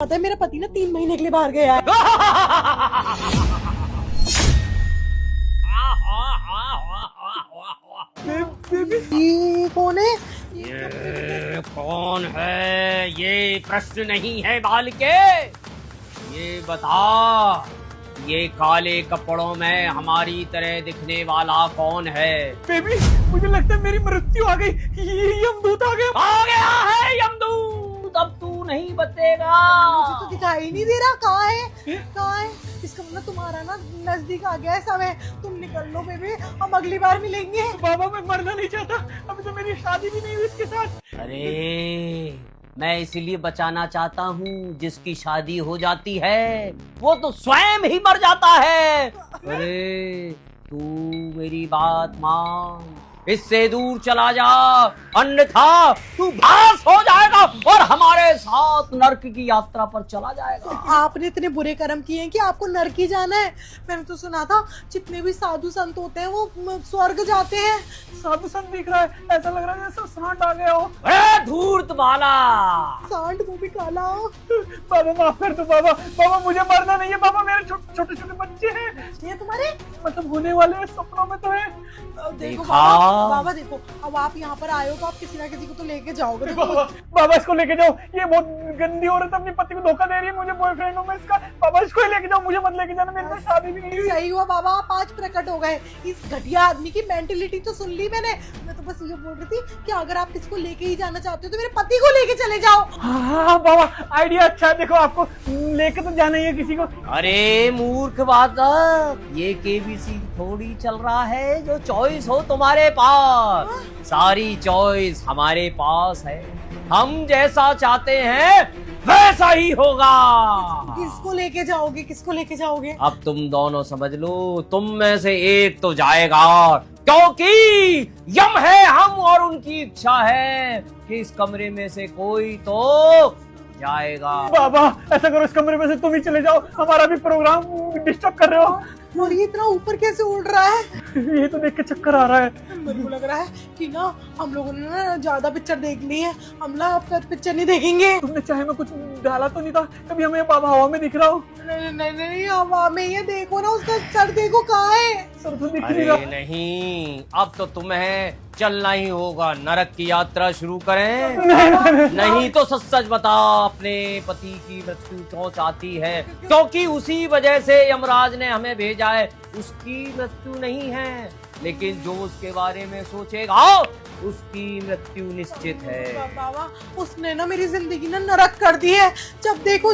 पता है मेरा पति ना 3 महीने के लिए बाहर गया है। ये कौन है? ये कौन है? ये प्रश्न नहीं है बालिके। ये बता, ये काले कपड़ों में हमारी तरह दिखने वाला कौन है? बेबी, मुझे लगता है मेरी मृत्यु आ गई। ये यमदूत आ गया। आ गया है यमदूत। अब तू नहीं बचेगा। मुझे तो दिखाई नहीं दे रहा। कहाँ है? कहाँ है? इसका मतलब तुम्हारा ना नजदीक आ गया है समय। तुम निकल लो बेबी, हम अगली बार मिलेंगे। बाबा, मैं मरना नहीं चाहता। अभी तो मेरी शादी भी नहीं हुई इसके साथ। अरे मैं इसीलिए बचाना चाहता हूँ, जिसकी शादी हो जाती है वो तो स्वयं ही मर जाता है। अरे तू मेरी बात मान, इससे दूर चला जा, अन्यथा तू भस्म हो जाएगा और हमारे साथ नर्क की यात्रा पर चला जाएगा। आपने इतने बुरे कर्म किए हैं कि आपको नरक ही जाना है। मैंने तो सुना था जितने भी साधु संत होते हैं वो स्वर्ग जाते हैं। साधु संत दिख रहा है, ऐसा लग रहा है जैसे सांड आ गया हो। अरे धूर्त बाला, सांड वो भी काला हो। बाबा माफ कर दो बाबा। बाबा मुझे मरना नहीं है बाबा, मेरे छोटे छोटे बच्चे हैं। ये तुम्हारे मतलब होने वाले हैं, सपनों में तो है। देखो देखा? बाबा देखो, अब आप यहाँ पर आए हो तो आप किसी ना किसी को तो लेके जाओगे। देखो बाबा, बाबा इसको लेके जाओ। ये बहुत गंदी औरत अपने पति को धोखा दे रही है। मुझे बॉयफ्रेंड हूँ मैं इसका। बाबा इसको ही लेके जाओ, मुझे मत लेके जाना। मेरी तो शादी भी नहीं हुई। सही हुआ बाबा, आप आज प्रकट हो गए। इस घटिया आदमी की मेंटेलिटी तो सुन ली मैंने। मैं तो बस ये बोल रही थी कि अगर आप किसी को लेके ही जाना चाहते हो तो मेरे पति को लेके चले जाओ। हाँ बाबा, आइडिया अच्छा है। देखो आपको लेके तो जाना ही है किसी को। अरे मूर्ख बालक, ये केबीसी थोड़ी चल रहा है जो चॉइस हो तुम्हारे पास। सारी चॉइस हमारे पास है। हम जैसा चाहते हैं वैसा ही होगा। किसको लेके जाओगे? किसको लेके जाओगे? अब तुम दोनों समझ लो, तुम में से एक तो जाएगा, क्योंकि यम है हम और उनकी इच्छा है कि इस कमरे में से कोई तो जाएगा। बाबा ऐसा करो, इस कमरे में से तुम ही चले जाओ। हमारा भी प्रोग्राम डिस्टर्ब कर रहे हो। और ये इतना ऊपर कैसे उड़ रहा है? ये तो देख के चक्कर आ रहा है। मेरे को लग रहा है कि ना हम लोगों ने ना ज्यादा पिक्चर देख ली है। हम ना अब तक पिक्चर नहीं देखेंगे। तुमने चाहे में कुछ डाला तो नहीं था? कभी हमें बाबा हवा में दिख रहा हो। नहीं नहीं नहीं, हवा में ये देखो ना, उसका सर देखो कहाँ है। सर तो दिख नहीं अरे रहा। नहीं, अब तो तुम्हें चलना ही होगा। नरक की यात्रा शुरू करें? नहीं तो सच सच बता, अपने पति की मृत्यु क्यों चाहती है? क्योंकि उसी वजह से यमराज ने हमें भेजा है। उसकी मृत्यु नहीं है, लेकिन जो उसके बारे में सोचेगा उसकी मृत्यु निश्चित है। बाबा उसने ना मेरी जिंदगी ना नरक कर दी है। जब देखो